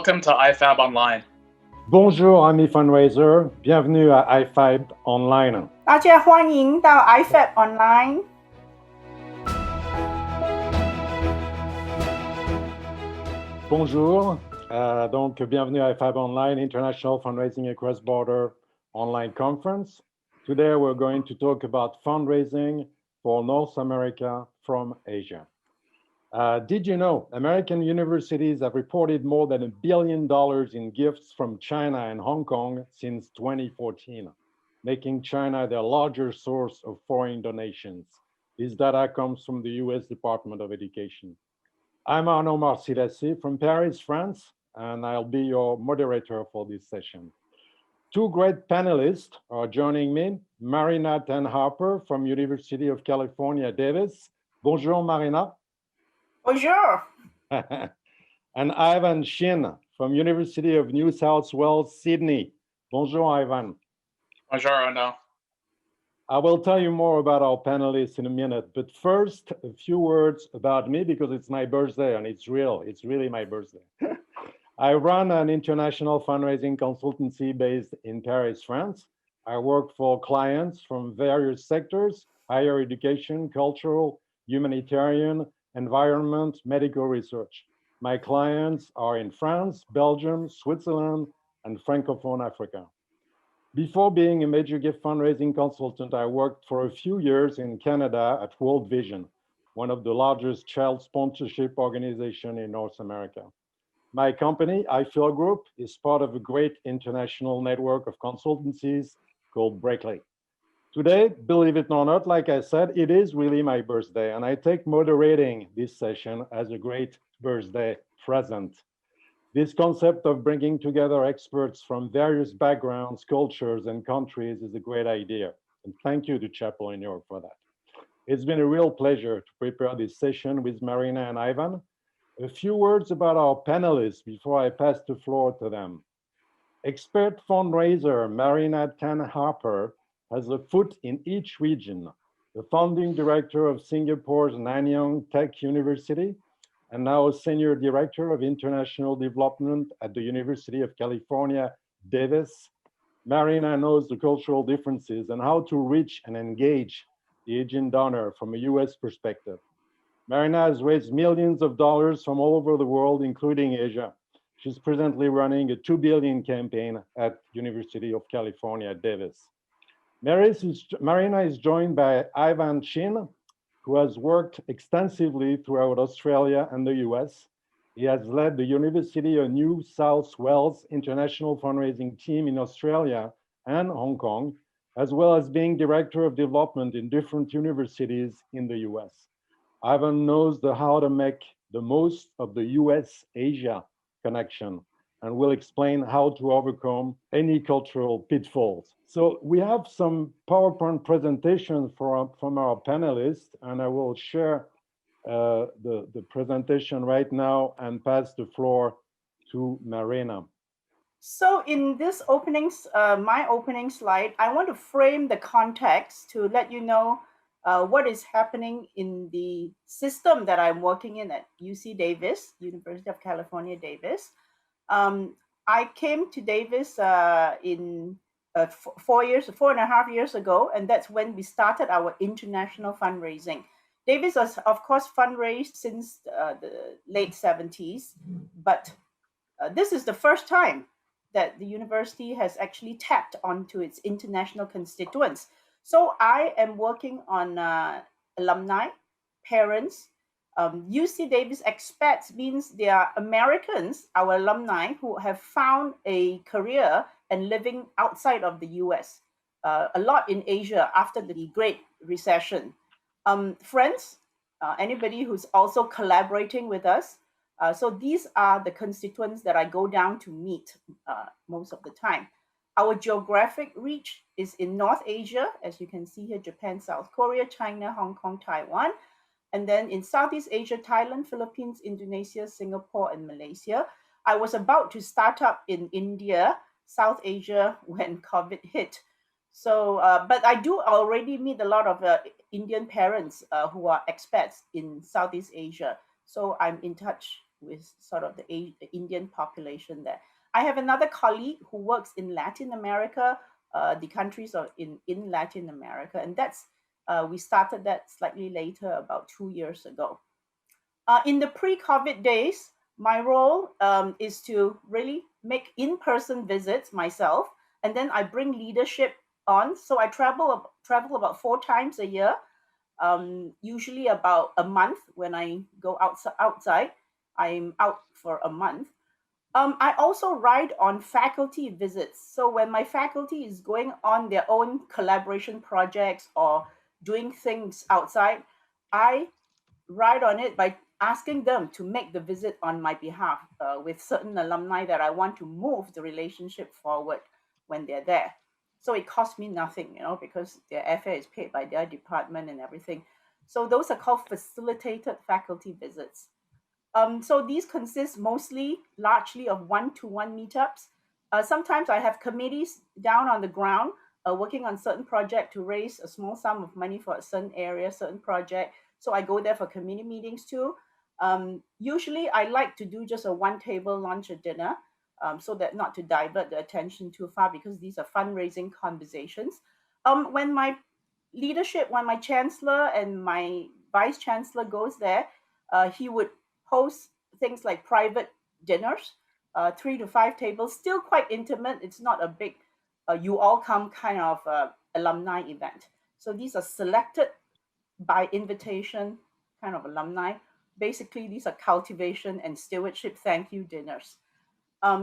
Welcome to IFAB Online. Bonjour, amis fundraiser. Bienvenue à IFAB Online. 大家欢迎到 IFAB Online. Bonjour. Donc, bienvenue à IFAB Online, International Fundraising Across Border Online Conference. Today, we're going to talk about fundraising for North America from Asia. Did you know American universities have reported more than $1 billion in gifts from China and Hong Kong since 2014, making China their largest source of foreign donations? This data comes from the US Department of Education. I'm Arnaud Marcillassi from Paris, France, and I'll be your moderator for this session. Two great panelists are joining me, Marina Tan Harper from University of California, Davis. Bonjour, Marina. Bonjour. And Ivan Shin from University of New South Wales, Sydney. Bonjour, Ivan. Bonjour, Arnaud. I will tell you more about our panelists in a minute, but first, a few words about me because it's my birthday and it's really my birthday. I run an international fundraising consultancy based in Paris, France. I work for clients from various sectors: higher education, cultural, humanitarian, environment, medical research. My clients are in France, Belgium, Switzerland, and Francophone Africa. Before being a major gift fundraising consultant, I worked for a few years in Canada at World Vision, one of the largest child sponsorship organizations in North America. My company, IFAB Group, is part of a great international network of consultancies called Breakly. Today, believe it or not, like I said, it is really my birthday, and I take moderating this session as a great birthday present. This concept of bringing together experts from various backgrounds, cultures, and countries is a great idea. And thank you to Chapel in New York for that. It's been a real pleasure to prepare this session with Marina and Ivan. A few words about our panelists before I pass the floor to them. Expert fundraiser Marina Tan Harper has a foot in each region, the founding director of Singapore's Nanyang Tech University, and now a senior director of international development at the University of California, Davis. Marina knows the cultural differences and how to reach and engage the Asian donor from a US perspective. Marina has raised millions of dollars from all over the world, including Asia. She's presently running a $2 billion campaign at University of California, Davis. Marina is joined by Ivan Shin, who has worked extensively throughout Australia and the US. He has led the University of New South Wales international fundraising team in Australia and Hong Kong, as well as being director of development in different universities in the US. Ivan knows how to make the most of the US-Asia connection and will explain how to overcome any cultural pitfalls. So we have some PowerPoint presentations from our panelists, and I will share the presentation right now and pass the floor to Marina. So in this my opening slide, I want to frame the context to let you know what is happening in the system that I'm working in at UC Davis, University of California, Davis. I came to Davis in 4.5 years ago, and that's when we started our international fundraising. Davis has, of course, fundraised since the late 70s, but this is the first time that the university has actually tapped onto its international constituents. So I am working on alumni, parents. UC Davis expats means they are Americans, our alumni, who have found a career and living outside of the US, a lot in Asia after the Great Recession. Friends, anybody who's also collaborating with us. So these are the constituents that I go down to meet most of the time. Our geographic reach is in North Asia, as you can see here: Japan, South Korea, China, Hong Kong, Taiwan. And then in Southeast Asia, Thailand, Philippines, Indonesia, Singapore, and Malaysia. I was about to start up in India, South Asia, when COVID hit. So, but I do already meet a lot of Indian parents who are expats in Southeast Asia. So I'm in touch with sort of the Indian population there. I have another colleague who works in Latin America, the countries in Latin America, and that's we started that slightly later, about 2 years ago. In the pre-COVID days, my role is to really make in-person visits myself, and then I bring leadership on. So I travel about 4 times a year, usually about a month. When I go outside, I'm out for a month. I also ride on faculty visits. So when my faculty is going on their own collaboration projects or doing things outside, I ride on it by asking them to make the visit on my behalf with certain alumni that I want to move the relationship forward when they're there. So it costs me nothing, because their airfare is paid by their department and everything. So those are called facilitated faculty visits. So these consist largely of one-to-one meetups. Sometimes I have committees down on the ground working on certain project to raise a small sum of money for a certain area, certain project. So I go there for committee meetings too. Usually I like to do just a one-table lunch or dinner, so that not to divert the attention too far, because these are fundraising conversations. When my chancellor and my vice chancellor goes there, he would host things like private dinners, 3 to 5 tables, still quite intimate. It's not a big, you all come kind of alumni event. So these are selected by invitation kind of alumni. Basically, these are cultivation and stewardship thank you dinners.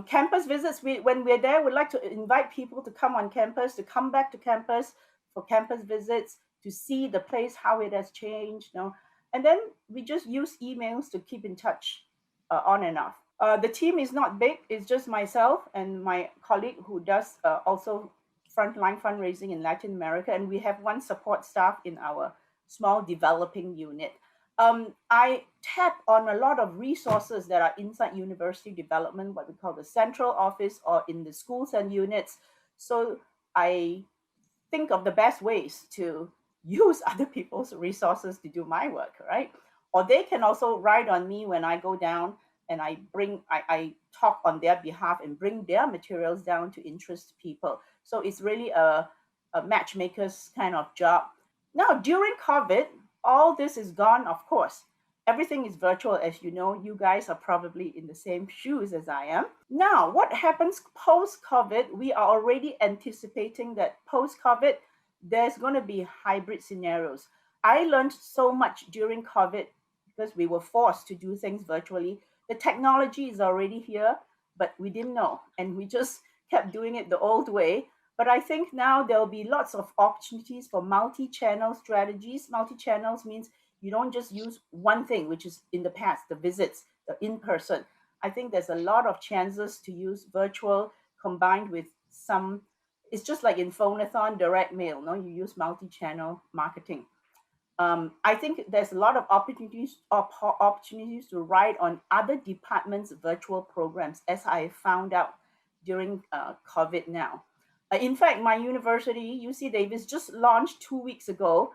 Campus visits, when we're there, we'd like to invite people to come on campus, to come back to campus for campus visits, to see the place, how it has changed, and then we just use emails to keep in touch on and off. The team is not big. It's just myself and my colleague who does also frontline fundraising in Latin America. And we have one support staff in our small developing unit. I tap on a lot of resources that are inside university development, what we call the central office, or in the schools and units. So I think of the best ways to use other people's resources to do my work, right? Or they can also ride on me when I go down and I talk on their behalf and bring their materials down to interest people. So it's really a matchmaker's kind of job. Now, during COVID, all this is gone, of course. Everything is virtual, as you know. You guys are probably in the same shoes as I am. Now, what happens post-COVID? We are already anticipating that post-COVID, there's going to be hybrid scenarios. I learned so much during COVID because we were forced to do things virtually. The technology is already here, but we didn't know. And we just kept doing it the old way. But I think now there'll be lots of opportunities for multi-channel strategies. Multi-channels means you don't just use one thing, which is in the past, the visits, the in-person. I think there's a lot of chances to use virtual combined with some, it's just like in Phonathon, direct mail, no? You use multi-channel marketing. I think there's a lot of opportunities to ride on other departments' virtual programs, as I found out during COVID now. In fact, my university, UC Davis, just launched 2 weeks ago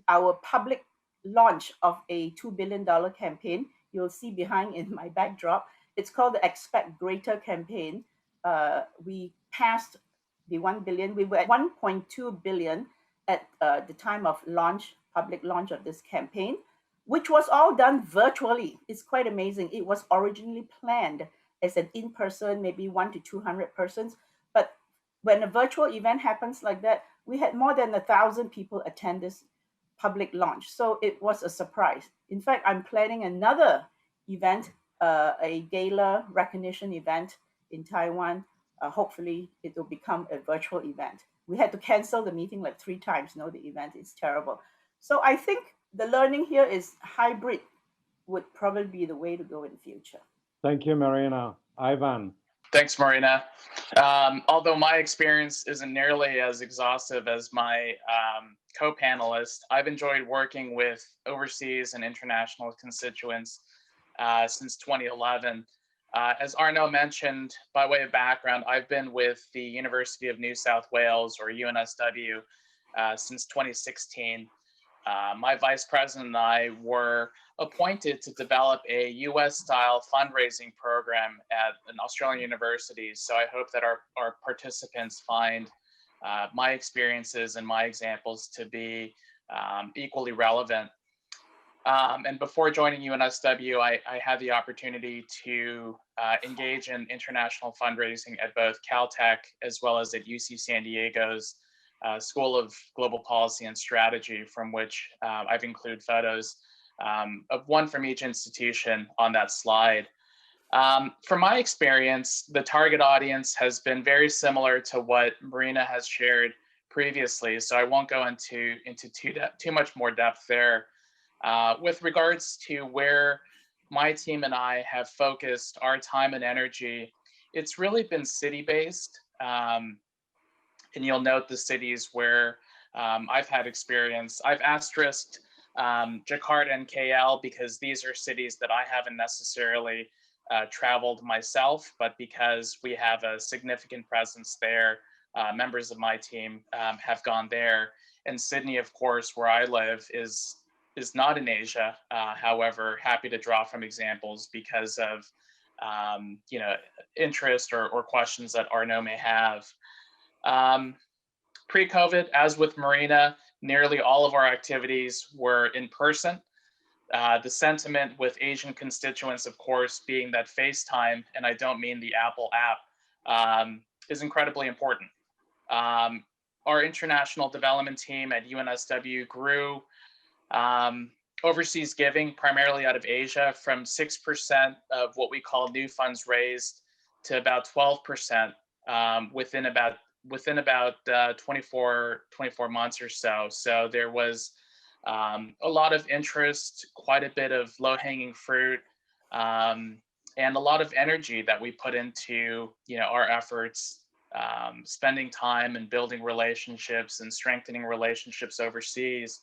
our public launch of a $2 billion campaign. You'll see behind in my backdrop. It's called the Expect Greater campaign. We passed the 1 billion. We were at 1.2 billion at the time of public launch of this campaign, which was all done virtually. It's quite amazing. It was originally planned as an in-person, maybe 100 to 200 persons. But when a virtual event happens like that, we had more than 1,000 people attend this public launch. So it was a surprise. In fact, I'm planning another event, a gala recognition event in Taiwan. Hopefully it will become a virtual event. We had to cancel the meeting like 3 times. No, the event is terrible. So I think the learning here is hybrid would probably be the way to go in the future. Thank you, Marina. Ivan. Thanks, Marina. Although my experience isn't nearly as exhaustive as my co-panelists, I've enjoyed working with overseas and international constituents since 2011. As Arno mentioned, by way of background, I've been with the University of New South Wales, or UNSW, since 2016. my vice president and I were appointed to develop a US-style fundraising program at an Australian university. So I hope that our participants find my experiences and my examples to be equally relevant. And before joining UNSW, I had the opportunity to engage in international fundraising at both Caltech as well as at UC San Diego's School of Global Policy and Strategy, from which I've included photos of one from each institution on that slide. From my experience, the target audience has been very similar to what Marina has shared previously, so I won't go into too much more depth there. With regards to where my team and I have focused our time and energy, it's really been city-based. And you'll note the cities where I've had experience. I've asterisked Jakarta and KL because these are cities that I haven't necessarily traveled myself, but because we have a significant presence there, members of my team have gone there. And Sydney, of course, where I live, is not in Asia. However, happy to draw from examples because of interest or questions that Arnaud may have. Pre-COVID, as with Marina, nearly all of our activities were in person. The sentiment with Asian constituents, of course, being that FaceTime, and I don't mean the Apple app, is incredibly important. Our international development team at UNSW grew overseas giving primarily out of Asia from 6% of what we call new funds raised to about 12% within about 24 months or so. So there was a lot of interest, quite a bit of low-hanging fruit, and a lot of energy that we put into our efforts, spending time and building relationships and strengthening relationships overseas.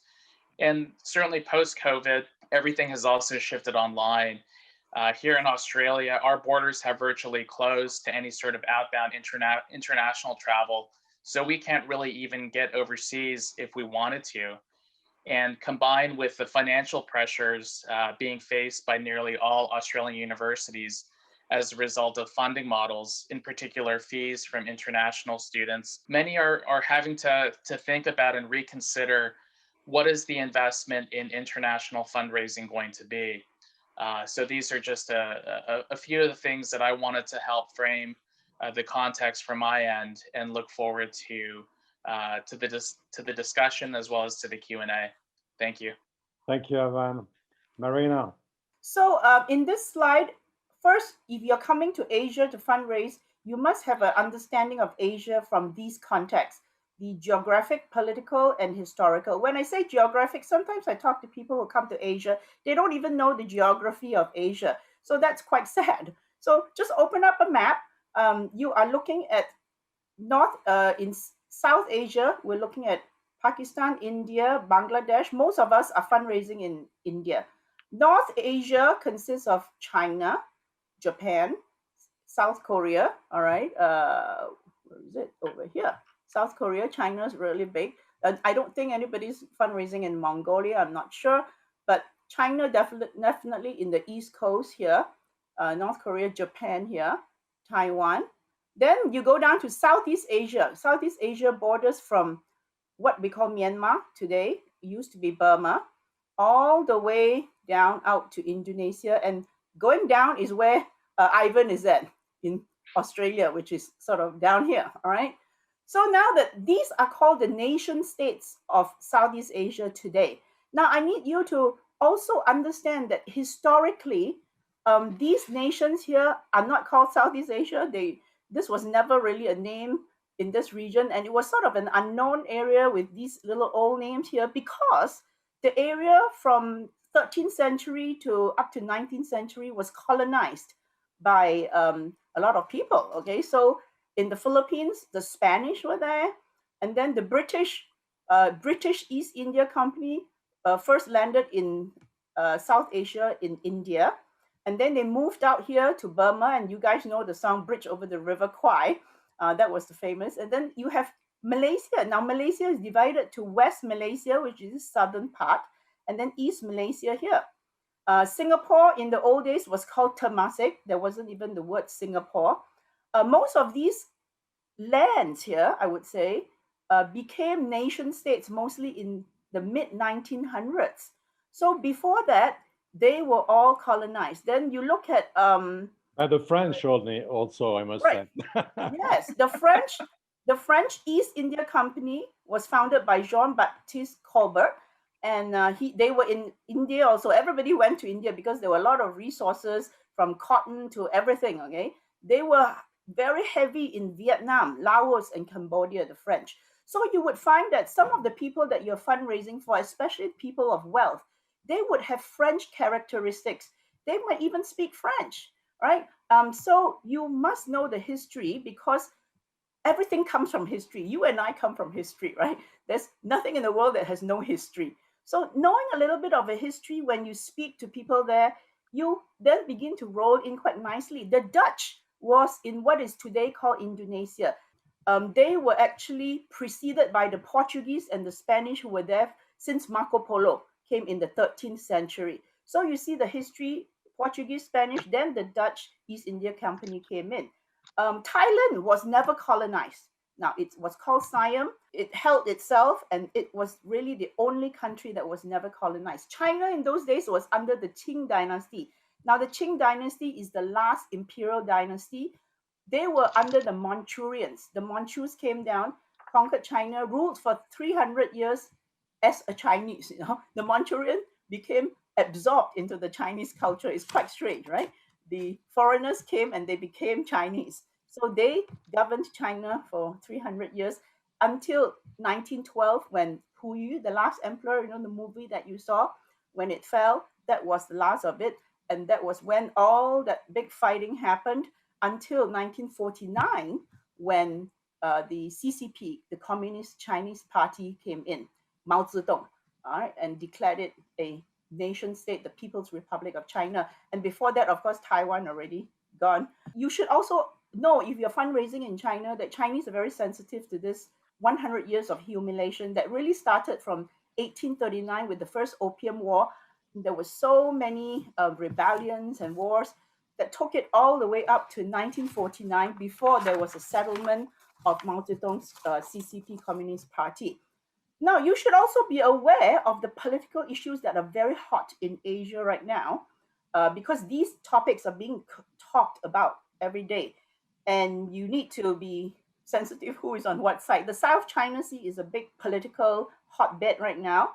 And certainly post-COVID, everything has also shifted online. Here in Australia, our borders have virtually closed to any sort of outbound international travel. So we can't really even get overseas if we wanted to. And combined with the financial pressures being faced by nearly all Australian universities as a result of funding models, in particular fees from international students, many are having to think about and reconsider what is the investment in international fundraising going to be. So these are just a few of the things that I wanted to help frame the context from my end, and look forward to the discussion as well as to the Q&A. Thank you. Thank you, Evan. Marina. So in this slide, first, if you're coming to Asia to fundraise, you must have an understanding of Asia from these contexts: the geographic, political, and historical. When I say geographic, sometimes I talk to people who come to Asia, they don't even know the geography of Asia. So that's quite sad. So just open up a map. You are looking at in South Asia, we're looking at Pakistan, India, Bangladesh. Most of us are fundraising in India. North Asia consists of China, Japan, South Korea, all right? Where is it? Over here. South Korea, China is really big. I don't think anybody's fundraising in Mongolia, I'm not sure, but China definitely in the East Coast here, North Korea, Japan here, Taiwan. Then you go down to Southeast Asia. Southeast Asia borders from what we call Myanmar today, it used to be Burma, all the way down out to Indonesia, and going down is where Ivan is at in Australia, which is sort of down here, all right? So now that these are called the nation states of Southeast Asia today. Now I need you to also understand that historically, these nations here are not called Southeast Asia. This was never really a name in this region, and it was sort of an unknown area with these little old names here, because the area from 13th century to up to 19th century was colonized by a lot of people, okay? So in the Philippines, the Spanish were there, and then the British East India Company first landed in South Asia in India, and then they moved out here to Burma, and you guys know the song Bridge Over the River Kwai. That was the famous. And then you have Malaysia. Now, Malaysia is divided to West Malaysia, which is the southern part, and then East Malaysia here. Singapore in the old days was called Temasek. There wasn't even the word Singapore. Most of these lands here, I would say, became nation states mostly in the mid 1900s. So before that, they were all colonized. Then you look at the French only also, I must right. say. Yes, the French East India Company was founded by Jean-Baptiste Colbert, and they were in India also. Everybody went to India because there were a lot of resources from cotton to everything. Okay, they were very heavy in Vietnam, Laos, and Cambodia, the French. So you would find that some of the people that you're fundraising for, especially people of wealth, they would have French characteristics. They might even speak French, right? So you must know the history, because everything comes from history. You and I come from history, right? There's nothing in the world that has no history. So knowing a little bit of a history, when you speak to people there, you then begin to roll in quite nicely. The Dutch was in what is today called Indonesia. They were actually preceded by the Portuguese and the Spanish, who were there since Marco Polo came in the 13th century. So you see the history, Portuguese, Spanish, then the Dutch East India Company came in. Thailand was never colonized. Now, it was called Siam. It held itself, and it was really the only country that was never colonized. China in those days was under the Qing dynasty. Now, the Qing dynasty is the last imperial dynasty. They were under the Manchurians. The Manchus came down, conquered China, ruled for 300 years as a Chinese. The Manchurian became absorbed into the Chinese culture. It's quite strange, right? The foreigners came and they became Chinese. So they governed China for 300 years until 1912, when Pu Yu, the last emperor, the movie that you saw, when it fell, that was the last of it. And that was when all that big fighting happened until 1949, when the CCP, the Communist Chinese Party, came in, Mao Zedong, all right, and declared it a nation state, the People's Republic of China. And before that, of course, Taiwan already gone. You should also know, if you're fundraising in China, that Chinese are very sensitive to this 100 years of humiliation that really started from 1839 with the first Opium War. There were so many rebellions and wars that took it all the way up to 1949, before there was a settlement of Mao Zedong's CCP Communist Party. Now, you should also be aware of the political issues that are very hot in Asia right now, because these topics are being talked about every day. And you need to be sensitive who is on what side. The South China Sea is a big political hotbed right now.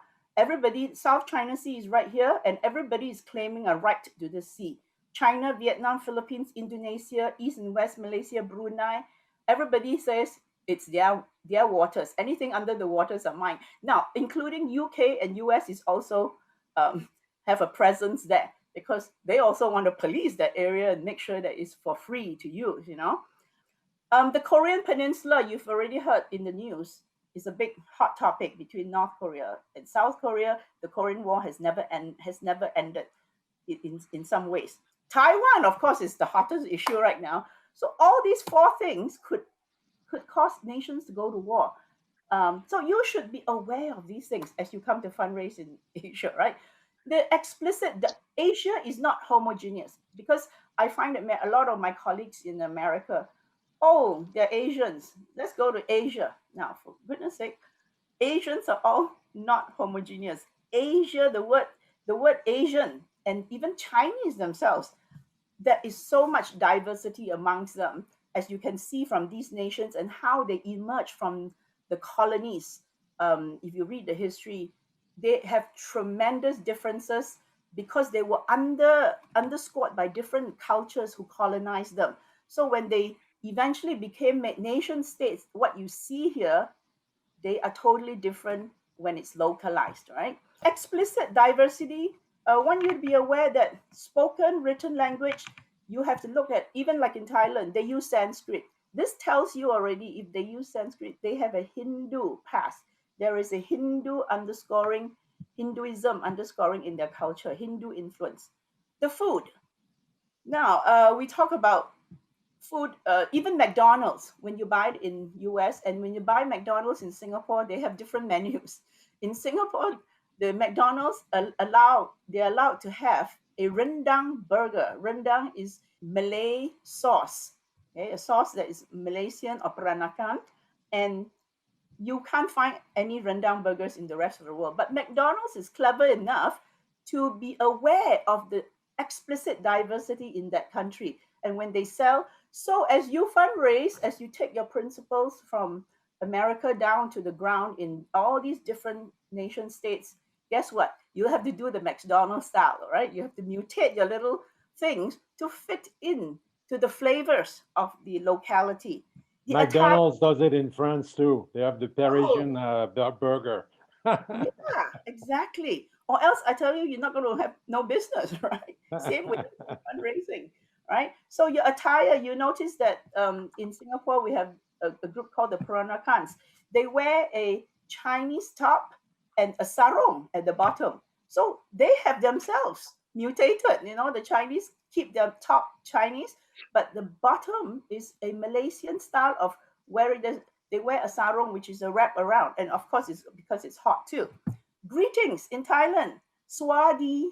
South China Sea is right here, and everybody is claiming a right to the sea. China, Vietnam, Philippines, Indonesia, East and West Malaysia, Brunei, everybody says it's their waters. Anything under the waters are mine. Now, including UK and US is also have a presence there, because they also want to police that area and make sure that it's for free to use, The Korean Peninsula, you've already heard in the news, is a big hot topic between North Korea and South Korea. The Korean War has never ended in some ways. Taiwan, of course, is the hottest issue right now. So all these four things could cause nations to go to war. So you should be aware of these things as you come to fundraise in Asia, right? Asia is not homogeneous, because I find that a lot of my colleagues in America, oh, they're Asians. Let's go to Asia. Now, for goodness sake, Asians are all not homogeneous. Asia, the word Asian, and even Chinese themselves, there is so much diversity amongst them, as you can see from these nations and how they emerge from the colonies. If you read the history, they have tremendous differences because they were underscored by different cultures who colonized them. So when they eventually became nation states, what you see here, they are totally different when it's localized, right? Explicit diversity, one you'd be aware that spoken, written language, you have to look at, even like in Thailand, they use Sanskrit. This tells you already, if they use Sanskrit, they have a Hindu past. There is a Hinduism underscoring in their culture, Hindu influence. The food. Now, we talk about food, even McDonald's, when you buy it in US and when you buy McDonald's in Singapore, they have different menus. In Singapore, the McDonald's they're allowed to have a rendang burger. Rendang is Malay sauce, okay, a sauce that is Malaysian or Peranakan, and you can't find any rendang burgers in the rest of the world. But McDonald's is clever enough to be aware of the explicit diversity in that country. And when they sell, so as you fundraise, as you take your principles from America down to the ground in all these different nation states, guess what? You have to do the McDonald's style, right? You have to mutate your little things to fit in to the flavors of the locality. The McDonald's does it in France too. They have the Parisian burger. Yeah, exactly. Or else I tell you, you're not going to have no business, right? Same with fundraising, right? So your attire, you notice that in Singapore, we have a group called the Peranakans. They wear a Chinese top and a sarong at the bottom. So they have themselves mutated. You know, the Chinese keep their top Chinese, but the bottom is a Malaysian style of wearing they wear a sarong, which is a wrap around. And of course, it's because it's hot too. Greetings in Thailand. Swadika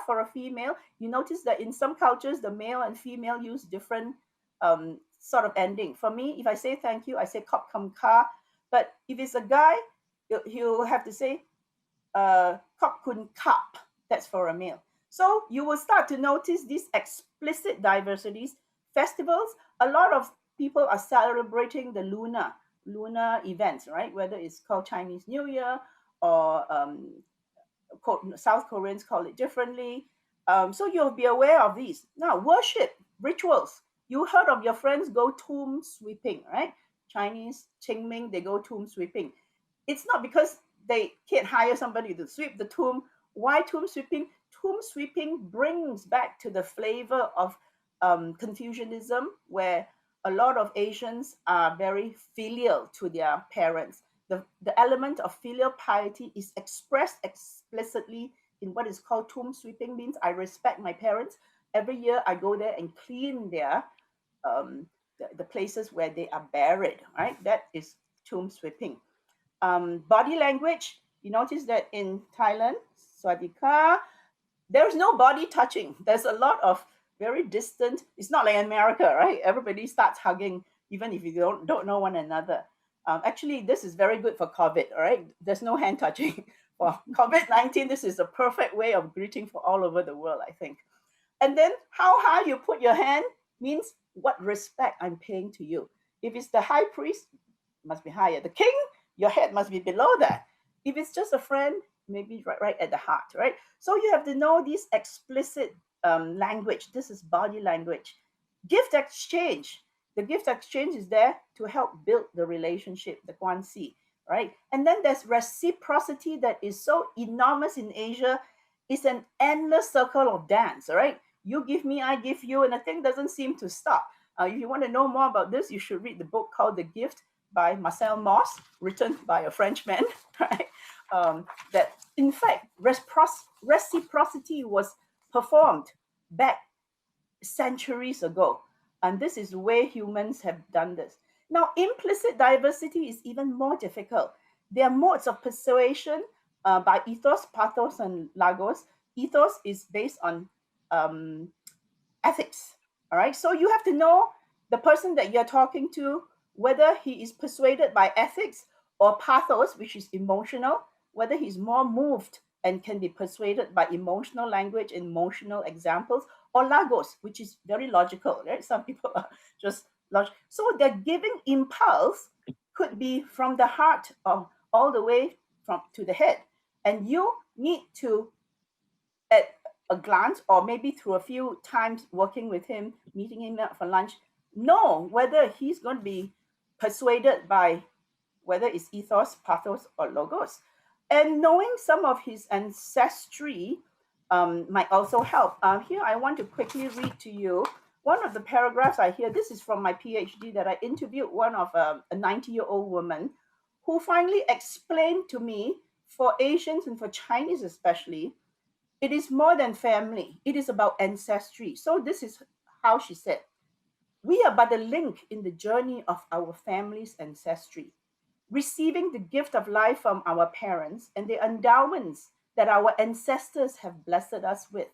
for a female. You notice that in some cultures, the male and female use different sort of ending. For me, if I say thank you, I say kop kam ka. But if it's a guy, he'll have to say kop kun kap. That's for a male. So you will start to notice these explicit diversities. Festivals, a lot of people are celebrating the lunar events, right? Whether it's called Chinese New Year or South Koreans call it differently. So you'll be aware of these. Now, worship, rituals. You heard of your friends go tomb sweeping, right? Chinese, Qingming, they go tomb sweeping. It's not because they can't hire somebody to sweep the tomb. Why tomb sweeping? Tomb sweeping brings back to the flavor of Confucianism, where a lot of Asians are very filial to their parents. The element of filial piety is expressed explicitly in what is called tomb sweeping, means I respect my parents. Every year I go there and clean their the places where they are buried, right? That is tomb sweeping. Body language, you notice that in Thailand, Swadika, there's no body touching. There's a lot of very distant. It's not like America, right? Everybody starts hugging, even if you don't know one another. Actually, this is very good for COVID, all right? There's no hand touching. For COVID-19, this is a perfect way of greeting for all over the world, I think. And then how high you put your hand means what respect I'm paying to you. If it's the high priest, must be higher. The king, your head must be below that. If it's just a friend, maybe right at the heart, right? So you have to know this explicit language. This is body language. Gift exchange. The gift exchange is there to help build the relationship, the guanxi, right? And then there's reciprocity that is so enormous in Asia. It's an endless circle of dance, all right? You give me, I give you, and the thing doesn't seem to stop. If you want to know more about this, you should read the book called The Gift by Marcel Mauss, written by a Frenchman, right? That in fact, reciprocity was performed back centuries ago. And this is the way humans have done this. Now, implicit diversity is even more difficult. There are modes of persuasion by ethos, pathos, and logos. Ethos is based on ethics, all right? So you have to know the person that you're talking to, whether he is persuaded by ethics or pathos, which is emotional, whether he's more moved and can be persuaded by emotional language, emotional examples, or logos, which is very logical, right? Some people are just logical. So the giving impulse could be from the heart or all the way to the head. And you need to, at a glance, or maybe through a few times working with him, meeting him out for lunch, know whether he's going to be persuaded by whether it's ethos, pathos, or logos. And knowing some of his ancestry might also help. Here, I want to quickly read to you one of the paragraphs I hear. This is from my PhD that I interviewed one of a 90-year-old woman who finally explained to me, for Asians and for Chinese especially, it is more than family. It is about ancestry. So this is how she said. We are but a link in the journey of our family's ancestry, receiving the gift of life from our parents and the endowments that our ancestors have blessed us with.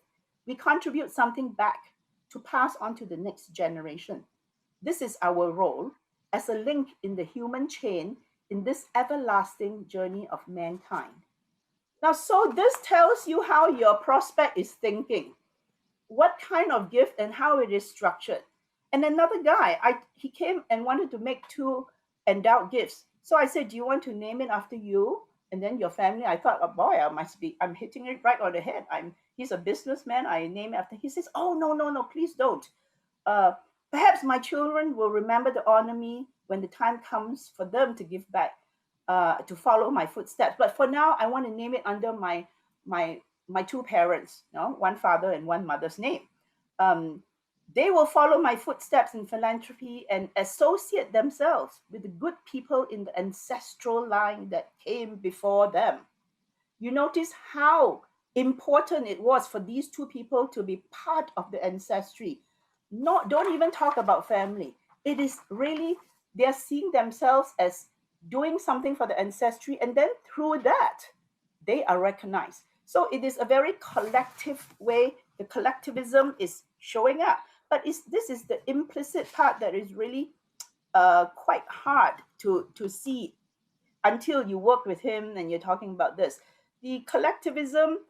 We contribute something back to pass on to the next generation. This is our role as a link in the human chain in this everlasting journey of mankind. Now, so this tells you how your prospect is thinking, what kind of gift and how it is structured. And another guy, he came and wanted to make two endowed gifts. So I said, do you want to name it after you and then your family? I thought, oh boy, I'm hitting it right on the head. He's a businessman. I name it after. He says, oh no, no, no, please don't. Uh, Perhaps my children will remember to honor me when the time comes for them to give back, to follow my footsteps. But for now, I want to name it under my two parents, one father and one mother's name. Um, they will follow my footsteps in philanthropy and associate themselves with the good people in the ancestral line that came before them. You notice how important it was for these two people to be part of the ancestry. Not, don't even talk about family. It is really, they're seeing themselves as doing something for the ancestry, and then through that, they are recognized. So it is a very collective way. The collectivism is showing up. But this is the implicit part that is really quite hard to see until you work with him and you're talking about this. The collectivism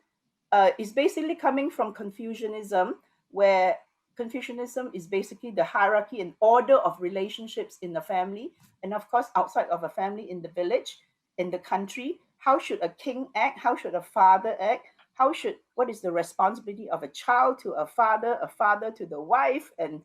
is basically coming from Confucianism, where Confucianism is basically the hierarchy and order of relationships in the family, and of course, outside of a family, in the village, in the country. How should a king act? How should a father act? What is the responsibility of a child to a father to the wife? And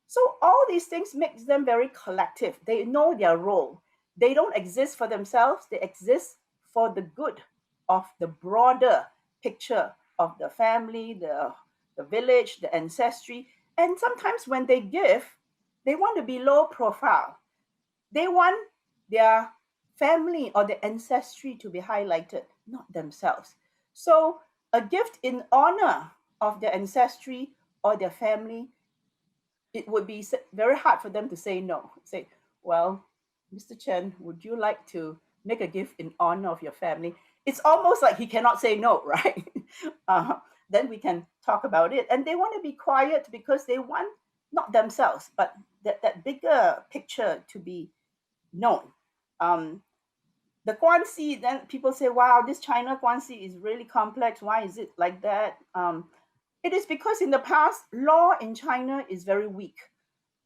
so all these things makes them very collective. They know their role. They don't exist for themselves. They exist for the good of the broader picture of the family, the village, the ancestry. And sometimes when they give, they want to be low profile. They want their family or the ancestry to be highlighted, not themselves. So a gift in honor of their ancestry or their family, it would be very hard for them to say no. Say, well, Mr. Chen, would you like to make a gift in honor of your family? It's almost like he cannot say no, right? Then we can talk about it. And they want to be quiet because they want not themselves, but that bigger picture to be known. The Guanxi, then people say, wow, this China Guanxi is really complex. Why is it like that? It is because in the past, law in China is very weak.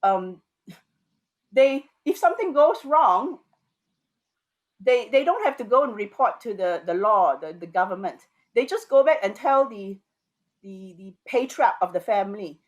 If something goes wrong, they don't have to go and report to the law, the government. They just go back and tell the patriarch of the family.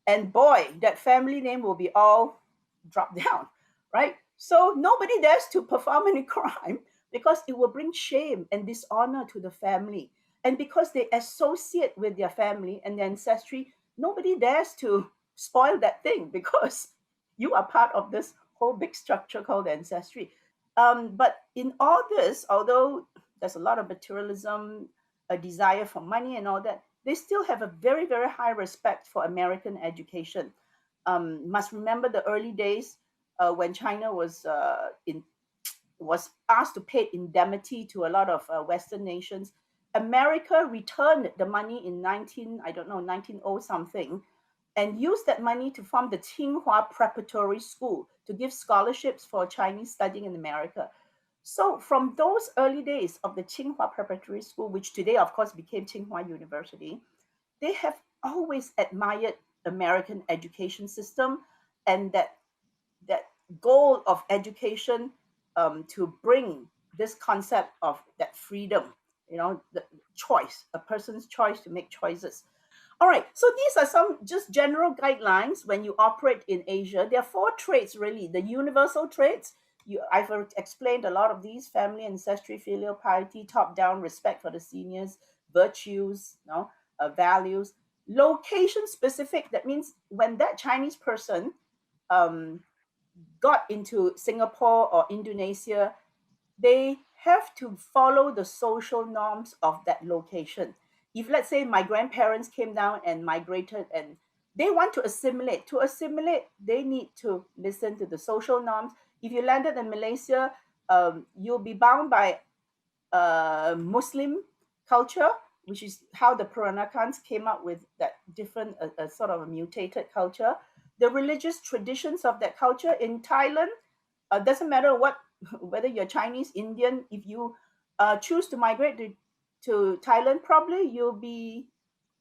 And boy, that family name will be all dropped down, right? So nobody dares to perform any crime because it will bring shame and dishonor to the family. And because they associate with their family and their ancestry, nobody dares to spoil that thing because you are part of this whole big structure called the ancestry. But in all this, although there's a lot of materialism, a desire for money and all that, they still have a very, very high respect for American education. Must remember the early days when China was asked to pay indemnity to a lot of Western nations. America returned the money in 1900 something, and used that money to form the Tsinghua Preparatory School to give scholarships for Chinese studying in America. So from those early days of the Tsinghua Preparatory School, which today, of course, became Tsinghua University, they have always admired American education system and that goal of education to bring this concept of that freedom, the choice, a person's choice to make choices. All right, so these are some just general guidelines when you operate in Asia. There are 4 traits, really. The universal traits, I've explained a lot of these: family, ancestry, filial piety, top-down respect for the seniors, virtues, values. Location-specific, that means when that Chinese person got into Singapore or Indonesia, they have to follow the social norms of that location. If, let's say, my grandparents came down and migrated, and they want to assimilate. To assimilate, they need to listen to the social norms. If you landed in Malaysia, you'll be bound by Muslim culture, which is how the Peranakans came up with that different, sort of a mutated culture. The religious traditions of that culture in Thailand, doesn't matter what, whether you're Chinese, Indian, if you choose to migrate to Thailand, probably you'll be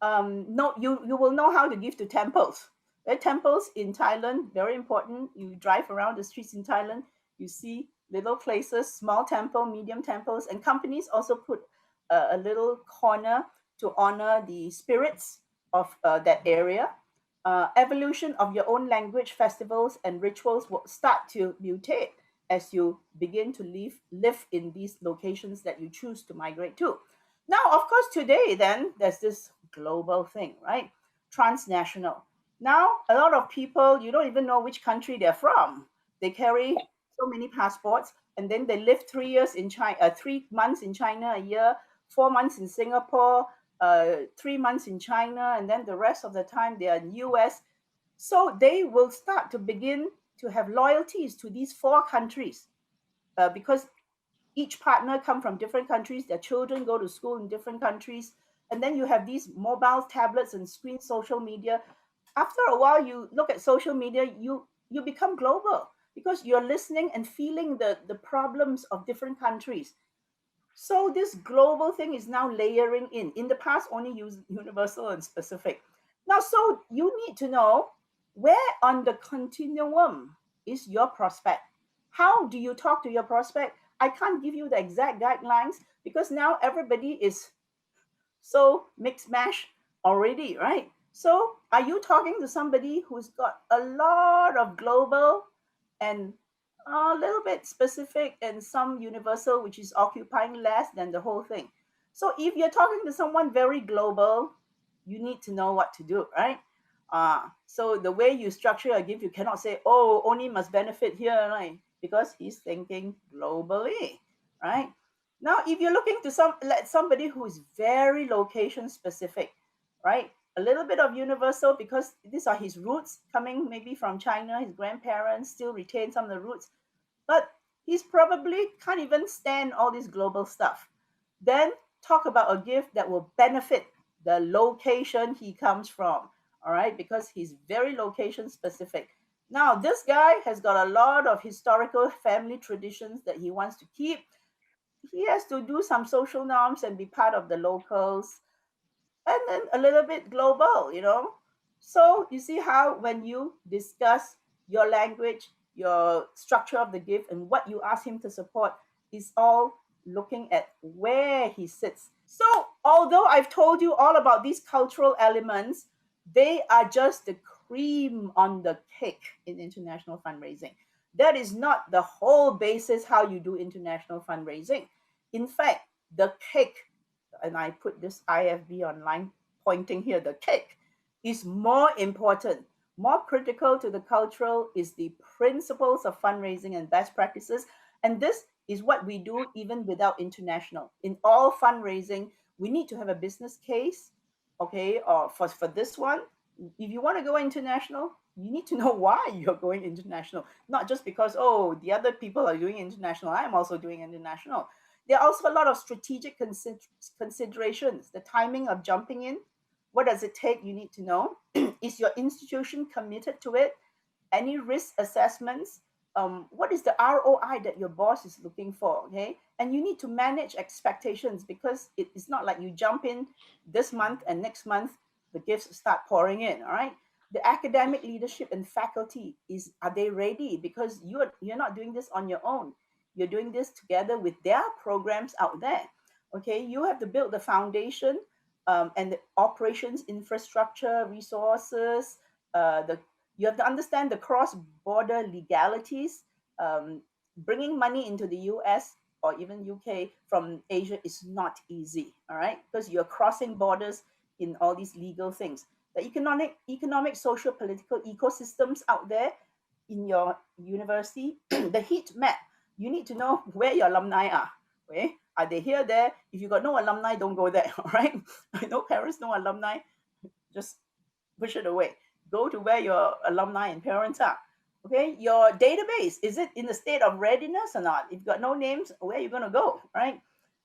no, you will know how to give to temples. There are temples in Thailand, very important. You drive around the streets in Thailand, you see little places, small temple, medium temples, and companies also put a little corner to honor the spirits of that area. Evolution of your own language, festivals, and rituals will start to mutate as you begin to live in these locations that you choose to migrate to. Now, of course, today then there's this global thing, right? Transnational. Now, a lot of people, you don't even know which country they're from. They carry so many passports, and then they live 3 years in China, 3 months in China a year, 4 months in Singapore, 3 months in China, and then the rest of the time they are in US. So they will start to begin to have loyalties to these 4 countries, because each partner come from different countries, their children go to school in different countries, and then you have these mobile tablets and screen social media. After a while, you look at social media, you become global because you're listening and feeling the problems of different countries. So this global thing is now layering in. In the past, only universal and specific. Now, so you need to know where on the continuum is your prospect. How do you talk to your prospect? I can't give you the exact guidelines because now everybody is so mixed mash already, right? So are you talking to somebody who's got a lot of global and a little bit specific and some universal, which is occupying less than the whole thing? So if you're talking to someone very global, you need to know what to do, right? So the way you structure a gift, you cannot say, oh, only must benefit here, right? Because he's thinking globally, right? Now, if you're looking to somebody who is very location specific, right? A little bit of universal because these are his roots coming maybe from China, his grandparents still retain some of the roots, but he's probably can't even stand all this global stuff. Then talk about a gift that will benefit the location he comes from, all right? Because he's very location specific. Now, this guy has got a lot of historical family traditions that he wants to keep. He has to do some social norms and be part of the locals, and then a little bit global, you know. So you see how when you discuss your language, your structure of the gift, and what you ask him to support is all looking at where he sits. So although I've told you all about these cultural elements, they are just the cream on the cake in international fundraising. That is not the whole basis how you do international fundraising. In fact, the cake, and I put this IFB online pointing here, the cake is more important. More critical to the cultural is the principles of fundraising and best practices. And this is what we do even without international. In all fundraising, we need to have a business case, okay, or for this one. If you want to go international, you need to know why you're going international, not just because, oh, the other people are doing international, I'm also doing international. There are also a lot of strategic considerations, the timing of jumping in. What does it take? You need to know. Is your institution committed to it? Any risk assessments? What is the ROI that your boss is looking for? Okay. And you need to manage expectations because it's not like you jump in this month and next month the gifts start pouring in. All right. The academic leadership and faculty are they ready? Because you're not doing this on your own. You're doing this together with their programs out there. Okay, you have to build the foundation and the operations infrastructure, resources. You have to understand the cross-border legalities. Bringing money into the US or even UK from Asia is not easy, all right? Because you're crossing borders in all these legal things. The economic, social, political ecosystems out there in your university, the heat map, you need to know where your alumni are. Okay? Are they here, there? If you got no alumni, don't go there, all right? No parents, no alumni, just push it away. go to where your alumni and parents are. Okay, your database, is it in the state of readiness or not? If you've got no names, where are you going to go, right?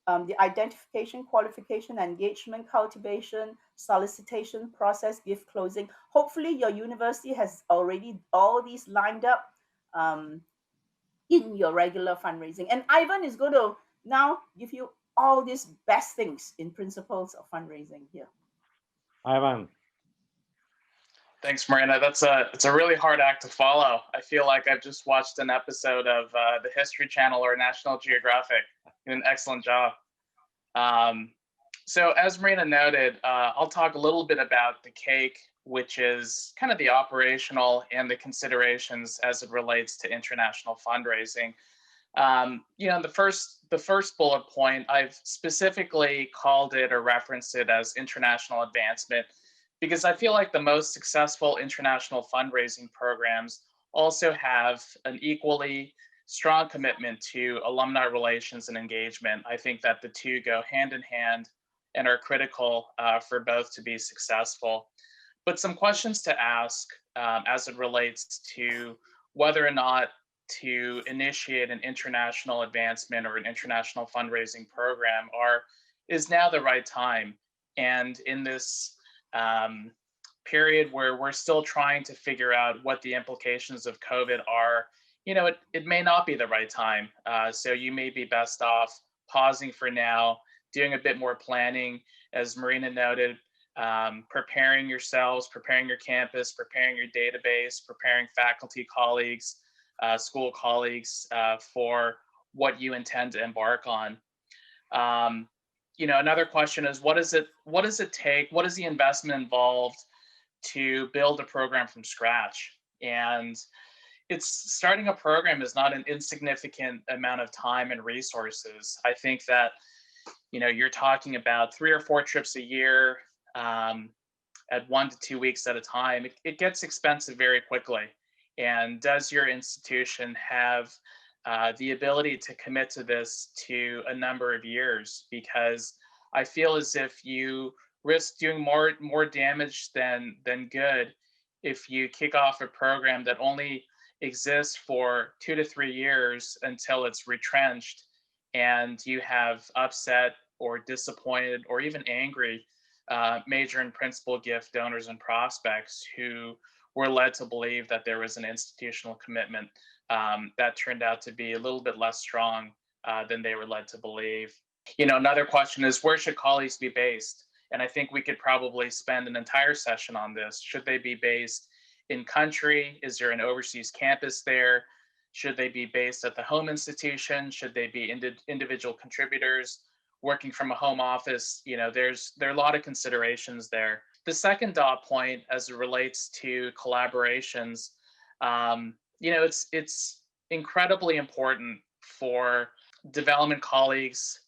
The identification, qualification, engagement, cultivation, solicitation process, gift closing. Hopefully, your university has already all these lined up um, in your regular fundraising. And Ivan is going to now give you all these best things in principles of fundraising here. Ivan. Thanks, Marina. It's a really hard act to follow. I feel like I've just watched an episode of the History Channel or National Geographic. You did an excellent job. So as Marina noted, I'll talk a little bit about the cake, which is kind of the operational and the considerations as it relates to international fundraising. The first bullet point, I've specifically called it or referenced it as international advancement, because I feel like the most successful international fundraising programs also have an equally strong commitment to alumni relations and engagement. I think that the two go hand in hand and are critical for both to be successful. But some questions to ask as it relates to whether or not to initiate an international advancement or an international fundraising program is now the right time? And in this period where we're still trying to figure out what the implications of COVID are, it may not be the right time. So you may be best off pausing for now, doing a bit more planning, as Marina noted, preparing yourselves, preparing your campus, preparing your database, preparing faculty colleagues, school colleagues for what you intend to embark on. Another question is, what does it take? What is the investment involved to build a program from scratch? And starting a program is not an insignificant amount of time and resources. I think that, you're talking about 3 or 4 trips a year at 1 to 2 weeks at a time. It gets expensive very quickly. And does your institution have the ability to commit to this to a number of years? Because I feel as if you risk doing more damage than good if you kick off a program that only exists for 2 to 3 years until it's retrenched, and you have upset or disappointed or even angry major and principal gift donors and prospects who were led to believe that there was an institutional commitment that turned out to be a little bit less strong than they were led to believe. Another question is, where should colleagues be based? And I think we could probably spend an entire session on this. Should they be based in country? Is there an overseas campus there? Should they be based at the home institution? Should they be individual contributors working from a home office? There are a lot of considerations there. The second dot point, as it relates to collaborations, it's incredibly important for development colleagues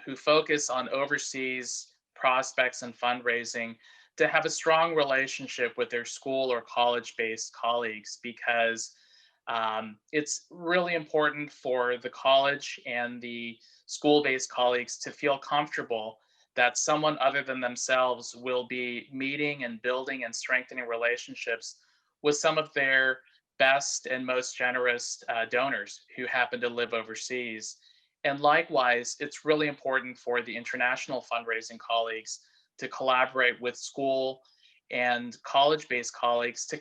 who focus on overseas prospects and fundraising to have a strong relationship with their school or college-based colleagues, because it's really important for the college and the school-based colleagues to feel comfortable that someone other than themselves will be meeting and building and strengthening relationships with some of their best and most generous donors who happen to live overseas. And likewise, it's really important for the international fundraising colleagues to collaborate with school and college-based colleagues to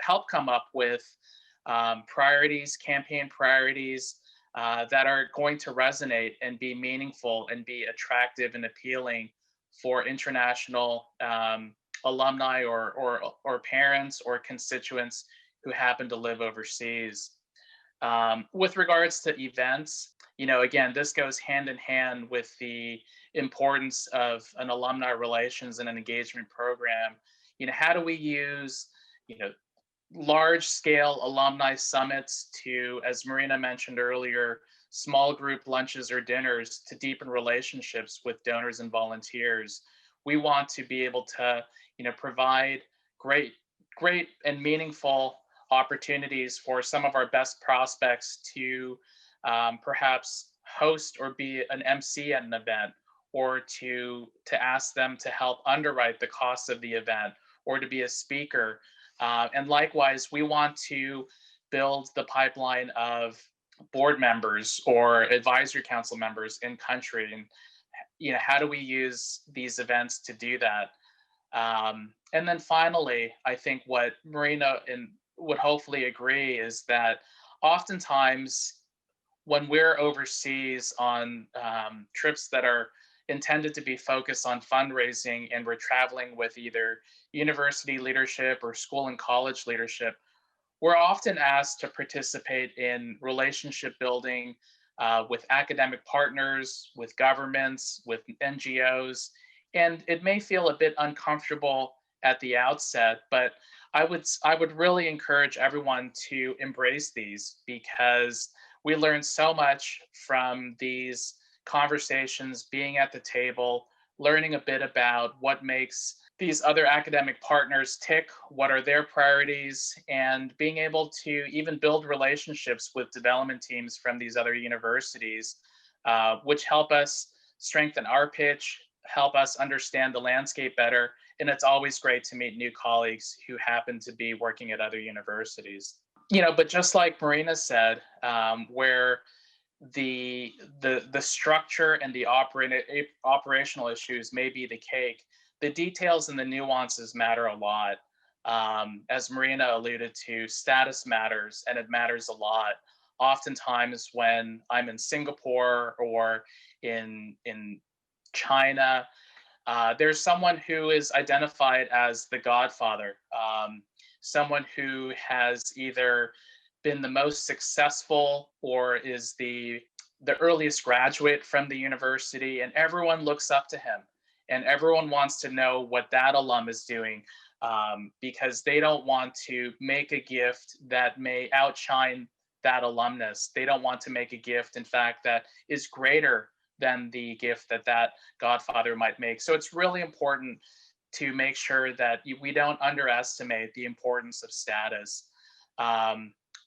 help come up with priorities, campaign priorities that are going to resonate and be meaningful and be attractive and appealing for international alumni or parents or constituents who happen to live overseas. With regards to events, again, this goes hand in hand with the importance of an alumni relations and an engagement program. How do we use, large scale alumni summits to, as Marina mentioned earlier, small group lunches or dinners to deepen relationships with donors and volunteers? We want to be able to, provide great and meaningful opportunities for some of our best prospects to perhaps host or be an MC at an event, or to ask them to help underwrite the cost of the event, or to be a speaker. And likewise, we want to build the pipeline of board members or advisory council members in country. And how do we use these events to do that? And then finally, I think what Marina and would hopefully agree is that oftentimes when we're overseas on trips that are intended to be focused on fundraising, and we're traveling with either university leadership or school and college leadership, we're often asked to participate in relationship building with academic partners, with governments, with NGOs, and it may feel a bit uncomfortable at the outset, but I would really encourage everyone to embrace these, because we learn so much from these conversations, being at the table, learning a bit about what makes these other academic partners tick, what are their priorities, and being able to even build relationships with development teams from these other universities, which help us strengthen our pitch, help us understand the landscape better. And it's always great to meet new colleagues who happen to be working at other universities. But just like Marina said, where the structure and the operational issues may be the cake, the details and the nuances matter a lot. As Marina alluded to, status matters, and it matters a lot. Oftentimes when I'm in Singapore or in China, there's someone who is identified as the godfather, someone who has either been the most successful or is the earliest graduate from the university, and everyone looks up to him, and everyone wants to know what that alum is doing, because they don't want to make a gift that may outshine that alumnus. They don't want to make a gift, in fact, that is greater than the gift that that godfather might make. So it's really important to make sure that we don't underestimate the importance of status.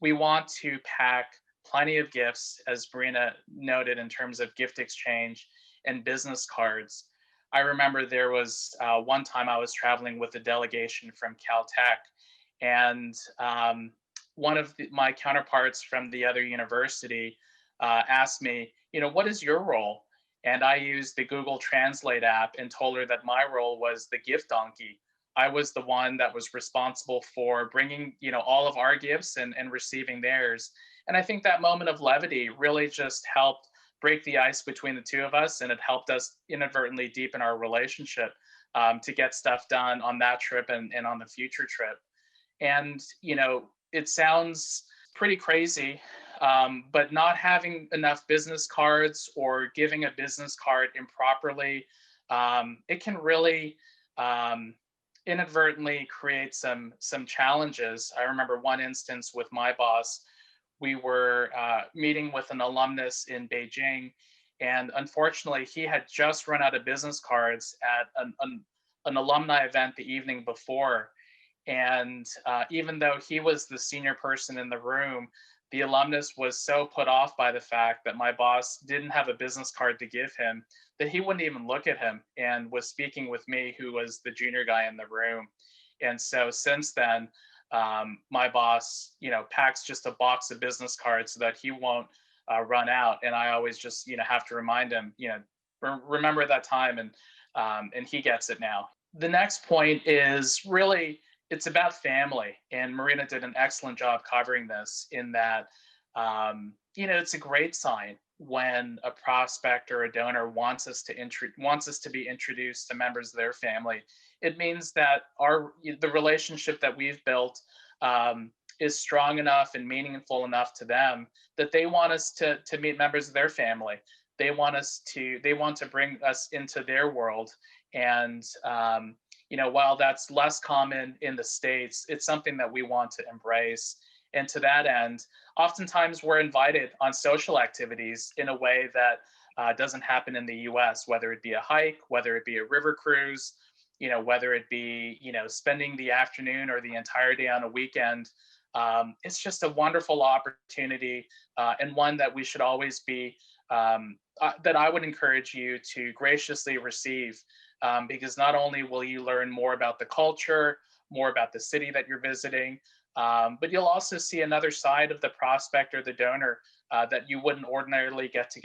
We want to pack plenty of gifts, as Marina noted, in terms of gift exchange and business cards. I remember there was one time I was traveling with a delegation from Caltech, and one of my counterparts from the other university asked me, what is your role? And I used the Google Translate app and told her that my role was the gift donkey. I was the one that was responsible for bringing, all of our gifts and receiving theirs. And I think that moment of levity really just helped break the ice between the two of us, and it helped us inadvertently deepen our relationship to get stuff done on that trip and on the future trip. And, it sounds pretty crazy, but not having enough business cards or giving a business card improperly, it can really inadvertently create some challenges. I remember one instance with my boss. We were meeting with an alumnus in Beijing, and unfortunately, he had just run out of business cards at an alumni event the evening before. And even though he was the senior person in the room, the alumnus was so put off by the fact that my boss didn't have a business card to give him that he wouldn't even look at him, and was speaking with me, who was the junior guy in the room. And so since then, my boss, packs just a box of business cards so that he won't run out. And I always just, have to remind him, remember that time, and he gets it now. The next point is really, it's about family, and Marina did an excellent job covering this, in that, it's a great sign when a prospect or a donor wants us to be introduced to members of their family. It means that the relationship that we've built is strong enough and meaningful enough to them that they want us to meet members of their family. They want to bring us into their world. And while that's less common in the States, it's something that we want to embrace. And to that end, oftentimes we're invited on social activities in a way that doesn't happen in the US, whether it be a hike, whether it be a river cruise, whether it be, spending the afternoon or the entire day on a weekend. It's just a wonderful opportunity, and one that we should always be, that I would encourage you to graciously receive, because not only will you learn more about the culture, more about the city that you're visiting, but you'll also see another side of the prospect or the donor that you wouldn't ordinarily get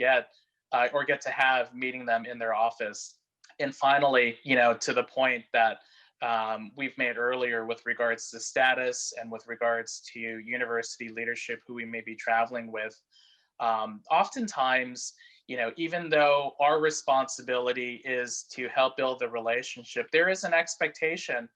or get to have meeting them in their office. And finally, to the point that we've made earlier with regards to status and with regards to university leadership who we may be traveling with, oftentimes, even though our responsibility is to help build the relationship, there is an expectation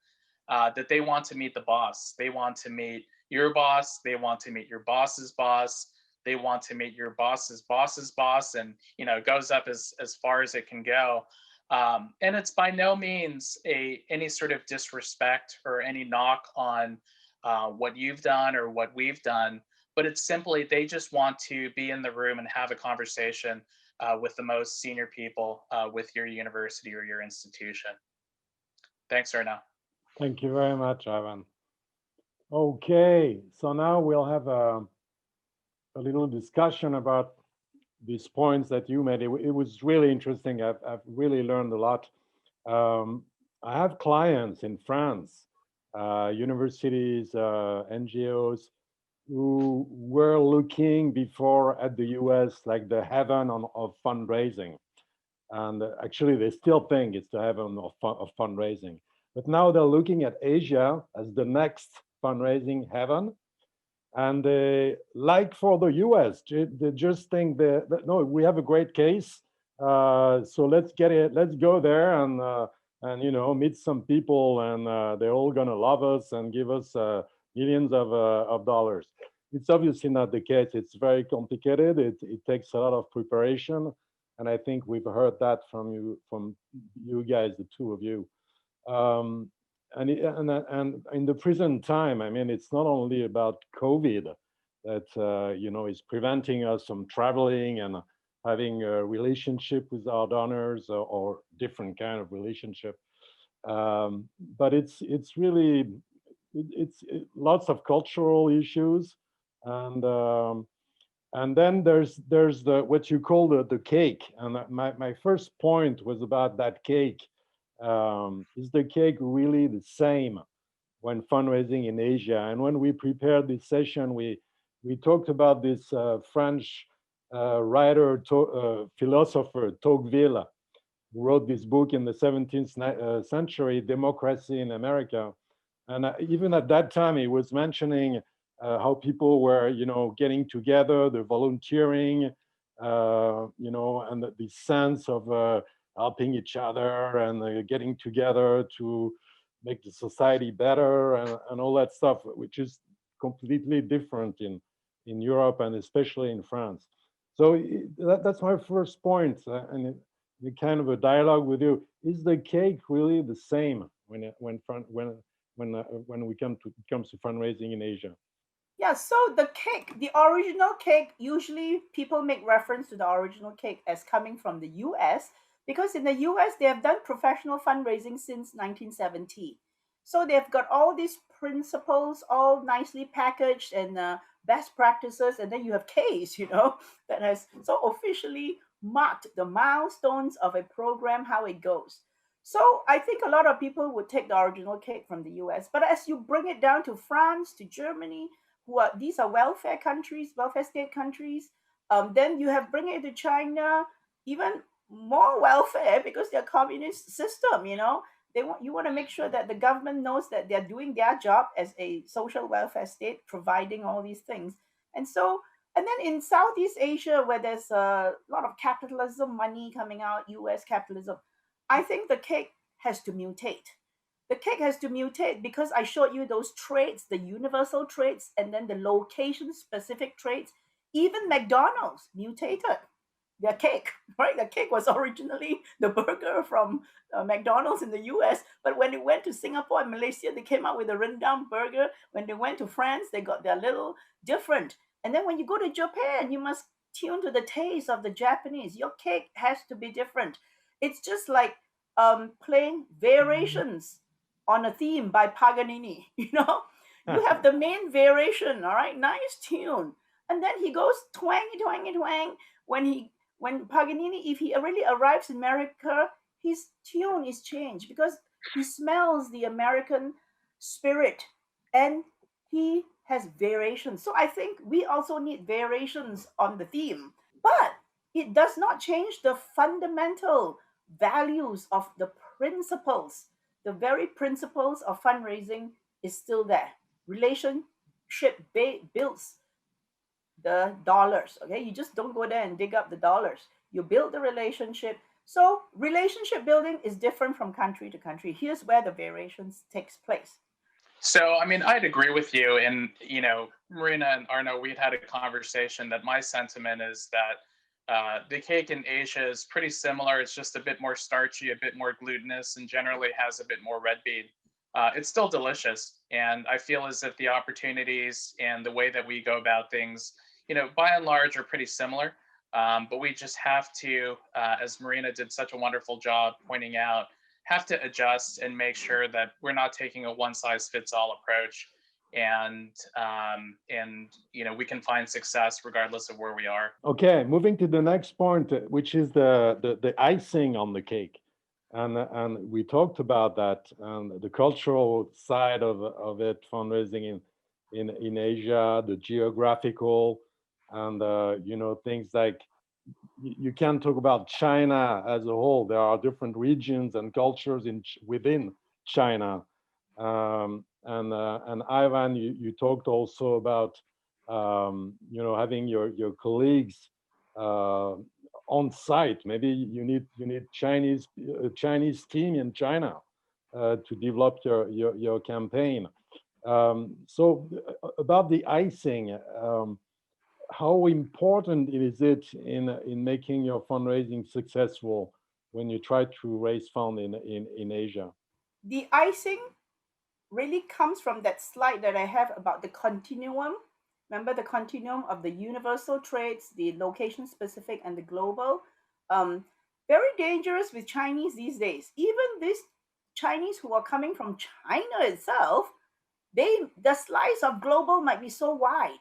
that they want to meet the boss. They want to meet your boss. They want to meet your boss's boss. They want to meet your boss's boss's boss, and it goes up as far as it can go. And it's by no means any sort of disrespect or any knock on what you've done or what we've done, but it's simply they just want to be in the room and have a conversation with the most senior people with your university or your institution. Thanks, Erna. Thank you very much, Ivan. Okay, so now we'll have a little discussion about these points that you made. It was really interesting. I've really learned a lot. I have clients in France, universities, NGOs, who were looking before at the US like the heaven of fundraising. And actually, they still think it's the heaven of fundraising. But now they're looking at Asia as the next fundraising heaven. And like for the US, they just think that no, we have a great case. So let's go there and meet some people, and they're all gonna love us and give us millions of dollars. It's obviously not the case. It's very complicated. It takes a lot of preparation, and I think we've heard that from you guys, the two of you. And in the present time, I mean, it's not only about COVID that is preventing us from traveling and having a relationship with our donors or different kind of relationship, but it's really lots of cultural issues, and then there's the what you call the cake. And my first point was about that cake. Is the cake really the same when fundraising in Asia? And when we prepared this session, we talked about this French writer, philosopher, Tocqueville, who wrote this book in the 17th century, Democracy in America. And even at that time, he was mentioning how people were, getting together, the volunteering, and the sense of helping each other and getting together to make the society better and all that stuff, which is completely different in Europe and especially in France. So that's my first point, and the kind of a dialogue with you. Is the cake really the same when it comes to fundraising in Asia? Yeah, so the cake, the original cake, usually people make reference to the original cake as coming from the US, because in the US they have done professional fundraising since 1970. So they've got all these principles all nicely packaged and best practices, and then you have case, that has so officially marked the milestones of a program, how it goes. So I think a lot of people would take the original cake from the US, but as you bring it down to France, to Germany, these are welfare countries, welfare state countries. Then you have bring it to China, even more welfare because they're communist system. You want to make sure that the government knows that they're doing their job as a social welfare state, providing all these things. And then in Southeast Asia, where there's a lot of capitalism, money coming out, US capitalism, I think the cake has to mutate. The cake has to mutate because I showed you those traits, the universal traits, and then the location specific traits. Even McDonald's mutated their cake, right? The cake was originally the burger from McDonald's in the US, but when it went to Singapore and Malaysia, they came out with a rendang burger. When they went to France, they got their little different. And then when you go to Japan, you must tune to the taste of the Japanese. Your cake has to be different. It's just like playing variations on a theme by Paganini. You have the main variation, all right, nice tune, and then he goes twangy, twangy, twang when Paganini, if he really arrives in America, his tune is changed because he smells the American spirit and he has variations. So I think we also need variations on the theme, but it does not change the fundamental values of the principles. The very principles of fundraising is still there. Relationship builds the dollars. Okay, you just don't go there and dig up the dollars. You build the relationship. So relationship building is different from country to country. Here's where the variations takes place. So, I mean, I'd agree with you. And, Marina and Arno, we'd had a conversation that my sentiment is that the cake in Asia is pretty similar. It's just a bit more starchy, a bit more glutinous, and generally has a bit more red bead. It's still delicious. And I feel as if the opportunities and the way that we go about things, by and large are pretty similar. But we just have to, as Marina did such a wonderful job pointing out, have to adjust and make sure that we're not taking a one size fits all approach, and we can find success regardless of where we are. Okay, moving to the next point, which is the icing on the cake. And we talked about that, and the cultural side of it, fundraising in Asia, the geographical, and things like you can't talk about China as a whole. There are different regions and cultures within China. And Ivan, you talked also about having your colleagues on site. Maybe you need Chinese team in China to develop your campaign. So about the icing. How important is it in making your fundraising successful when you try to raise funds in Asia? The icing really comes from that slide that I have about the continuum. Remember the continuum of the universal traits, the location specific, and the global. Very dangerous with Chinese these days. Even these Chinese who are coming from China itself, the slice of global might be so wide,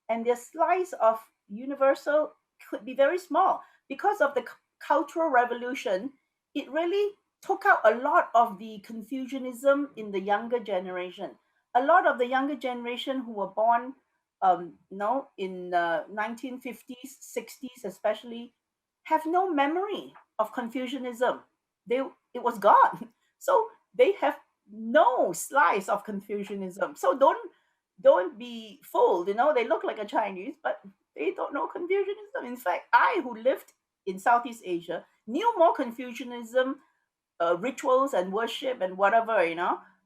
and their slice of universal could be very small because of the cultural revolution. It really took out a lot of the Confucianism in the younger generation. A lot of the younger generation who were born, in 1950s, 60s, especially, have no memory of Confucianism. It was gone, so they have no slice of Confucianism. So don't be fooled. They look like a Chinese, but they don't know Confucianism. In fact, I, who lived in Southeast Asia, knew more Confucianism rituals and worship and whatever,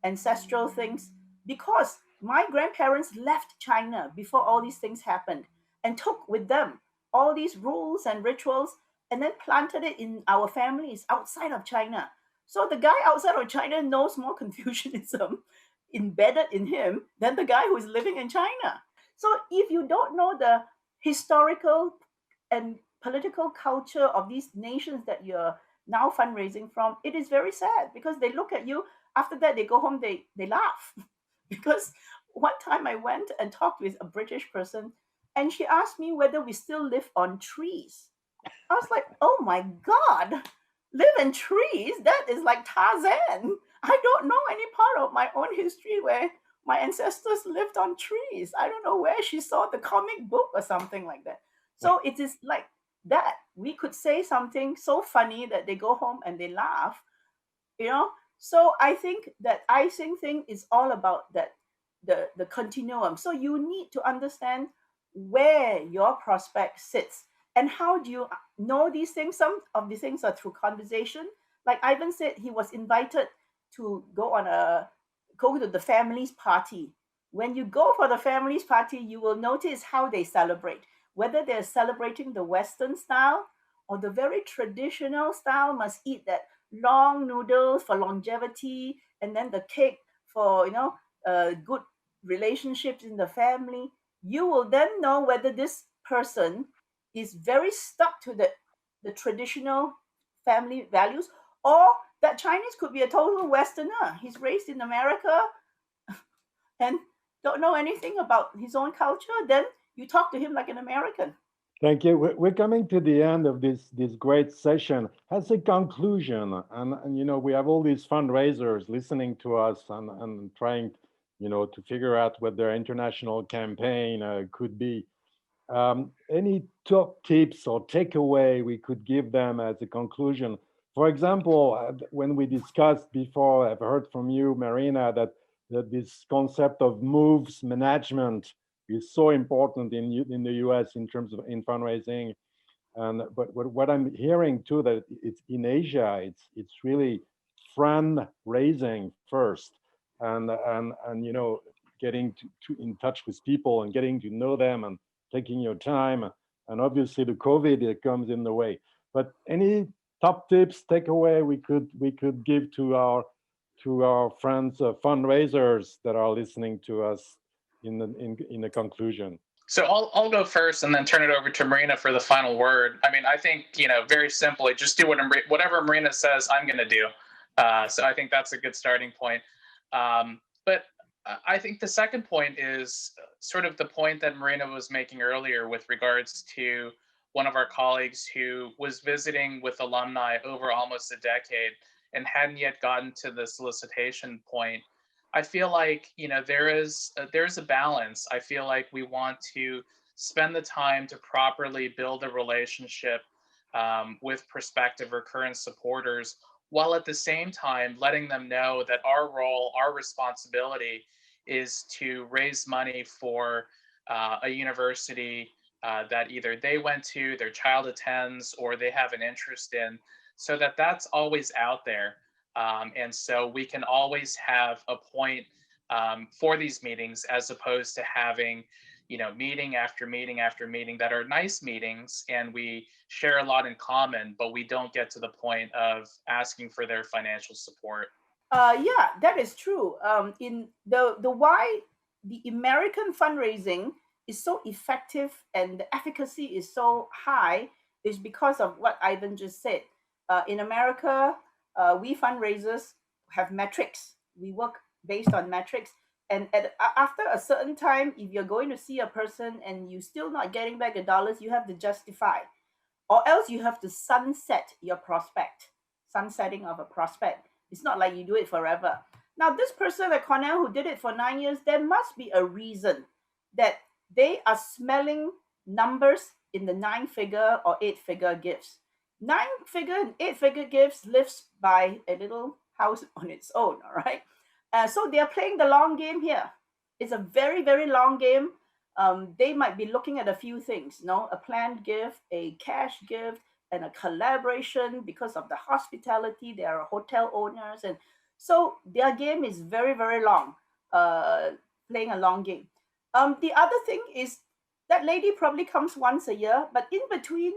ancestral things, because my grandparents left China before all these things happened and took with them all these rules and rituals and then planted it in our families outside of China. So the guy outside of China knows more Confucianism embedded in him than the guy who is living in China. So if you don't know the historical and political culture of these nations that you're now fundraising from, it is very sad because they look at you. After that, they go home, they laugh. Because one time I went and talked with a British person, and she asked me whether we still live on trees. I was like, oh my God, live in trees? That is like Tarzan. I don't know any part of my own history where my ancestors lived on trees. I don't know where she saw the comic book or something like that. So it is like that. We could say something so funny that they go home and they laugh, So I think that icing thing is all about that, the continuum. So you need to understand where your prospect sits. And how do you know these things? Some of these things are through conversation. Like Ivan said, he was invited to go to the family's party. When you go for the family's party, you will notice how they celebrate, whether they're celebrating the Western style or the very traditional style, must eat that long noodles for longevity, and then the cake for, good relationships in the family. You will then know whether this person is very stuck to the traditional family values, or that Chinese could be a total Westerner. He's raised in America and don't know anything about his own culture. Then you talk to him like an American. Thank you. We're coming to the end of this great session. As a conclusion, and you know, we have all these fundraisers listening to us and trying, you know, to figure out what their international campaign could be. Any top tips or takeaway we could give them as a conclusion? For example, when we discussed before, I've heard from you, Marina, that this concept of moves management is so important in the US in terms of in fundraising. And but what I'm hearing too, that it's in Asia, it's really fundraising first, and you know, getting to in touch with people and getting to know them and taking your time, and obviously the COVID it comes in the way. But any top tips, takeaway we could give to our friends fundraisers that are listening to us in the conclusion? So I'll go first and then turn it over to Marina for the final word. I mean, I think, you know, very simply, just do whatever Marina says, I'm going to do. So I think that's a good starting point. But I think the second point is sort of the point that Marina was making earlier with regards to one of our colleagues who was visiting with alumni over almost a decade and hadn't yet gotten to the solicitation point. I feel like, you know, there's a balance. I feel like we want to spend the time to properly build a relationship with prospective or current supporters, while at the same time letting them know that our role, our responsibility is to raise money for a university that either they went to, their child attends, or they have an interest in, so that that's always out there. And so we can always have a point for these meetings, as opposed to having, you know, meeting after meeting after meeting that are nice meetings and we share a lot in common, but we don't get to the point of asking for their financial support. Yeah, that is true. In the why the American fundraising is so effective and the efficacy is so high is because of what Ivan just said. In America, we fundraisers have metrics. We work based on metrics, and after a certain time, if you're going to see a person and you still not getting back the dollars, you have to justify, or else you have to sunset your prospect. Sunsetting of a prospect. It's not like you do it forever. Now, this person at Cornell who did it for 9 years, there must be a reason that they are smelling numbers in the 9-figure or 8-figure gifts. 9-figure and 8-figure gifts lives by a little house on its own, all right? So they are playing the long game here. It's a very, very long game. They might be looking at a few things, you know, a planned gift, a cash gift, and a collaboration because of the hospitality. They are hotel owners, and so their game is very, very long, playing a long game. The other thing is that lady probably comes once a year, but in between,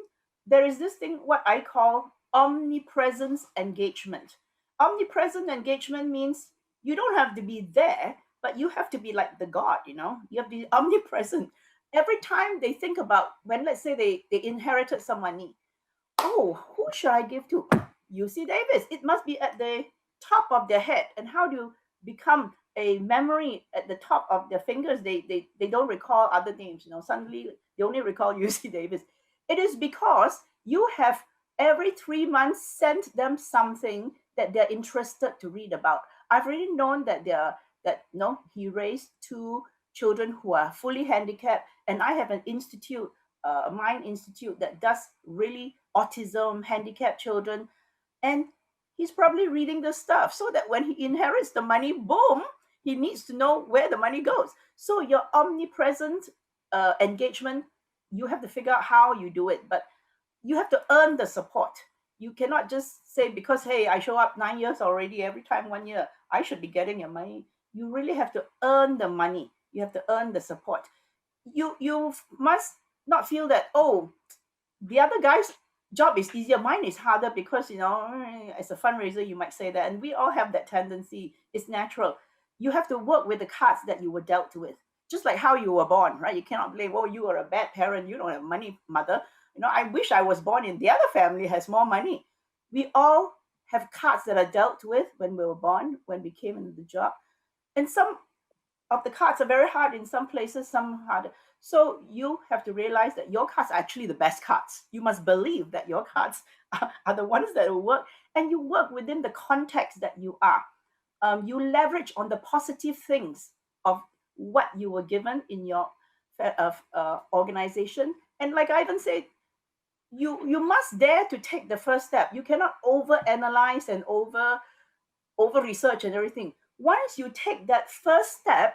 there is this thing what I call omnipresence engagement. Omnipresent engagement means you don't have to be there, but you have to be like the God, you know, you have to be omnipresent. Every time they think about, when let's say they inherited some money, oh, who should I give to? UC Davis. It must be at the top of their head. And how do you become a memory at the top of their fingers? They don't recall other names, you know, suddenly they only recall UC Davis. It is because you have every 3 months sent them something that they're interested to read about. I've already known that no, he raised 2 children who are fully handicapped, and I have an institute, a Mind Institute, that does really autism, handicapped children, and he's probably reading the stuff so that when he inherits the money, boom, he needs to know where the money goes. So your omnipresent engagement, you have to figure out how you do it, but you have to earn the support. You cannot just say, because hey, I show up 9 years already, every time 1 year I should be getting your money. You really have to earn the money. You have to earn the support. You must not feel that, oh, the other guy's job is easier, mine is harder, because, you know, as a fundraiser you might say that, and we all have that tendency. It's natural. You have to work with the cards that you were dealt with, just like how you were born, right? You cannot blame, oh, you are a bad parent, you don't have money, mother. You know, I wish I was born in the other family has more money. We all have cards that are dealt with when we were born, when we came into the job. And some of the cards are very hard in some places, some harder. So you have to realize that your cards are actually the best cards. You must believe that your cards are the ones that will work, and you work within the context that you are. You leverage on the positive things of what you were given in your organization. And like Ivan said, you must dare to take the first step. You cannot over analyze and over research and everything. Once you take that first step,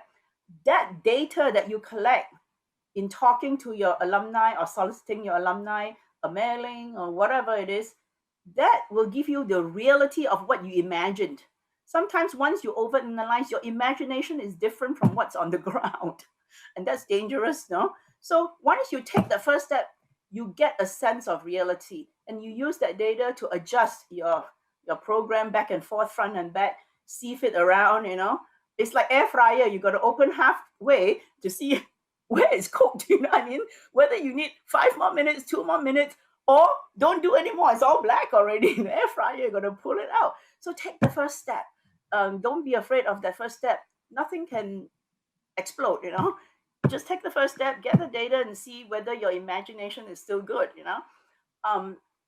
that data that you collect in talking to your alumni or soliciting your alumni, a mailing or whatever it is, that will give you the reality of what you imagined. Sometimes once you overanalyze, your imagination is different from what's on the ground. And that's dangerous, no? So once you take the first step, you get a sense of reality, and you use that data to adjust your program back and forth, front and back, sieve it around, you know. It's like air fryer. You got to open halfway to see where it's cooked, you know what I mean? Whether you need 5 more minutes, 2 more minutes, or don't do anymore. It's all black already in the air fryer. You're going to pull it out. So take the first step. Don't be afraid of that first step. Nothing can explode, you know. Just take the first step, get the data, and see whether your imagination is still good, you know.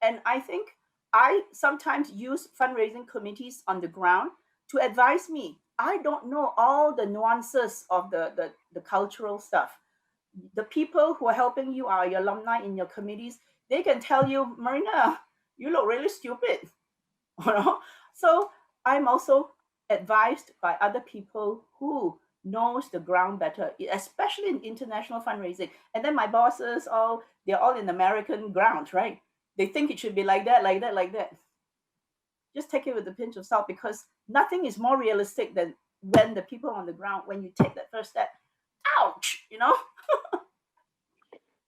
And I think I sometimes use fundraising committees on the ground to advise me. I don't know all the nuances of the cultural stuff. The people who are helping you are your alumni in your committees. They can tell you, Marina, you look really stupid. You know? So I'm also advised by other people who knows the ground better, especially in international fundraising. And then my bosses, they're all in American ground, right? They think it should be like that, like that, like that. Just take it with a pinch of salt, because nothing is more realistic than when the people on the ground, when you take that first step, ouch, you know?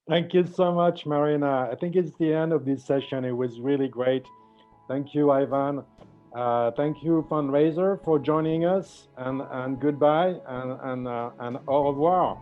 Thank you so much, Marina. I think it's the end of this session. It was really great. Thank you, Ivan. Thank you, Fundraiser, for joining us, and goodbye and au revoir.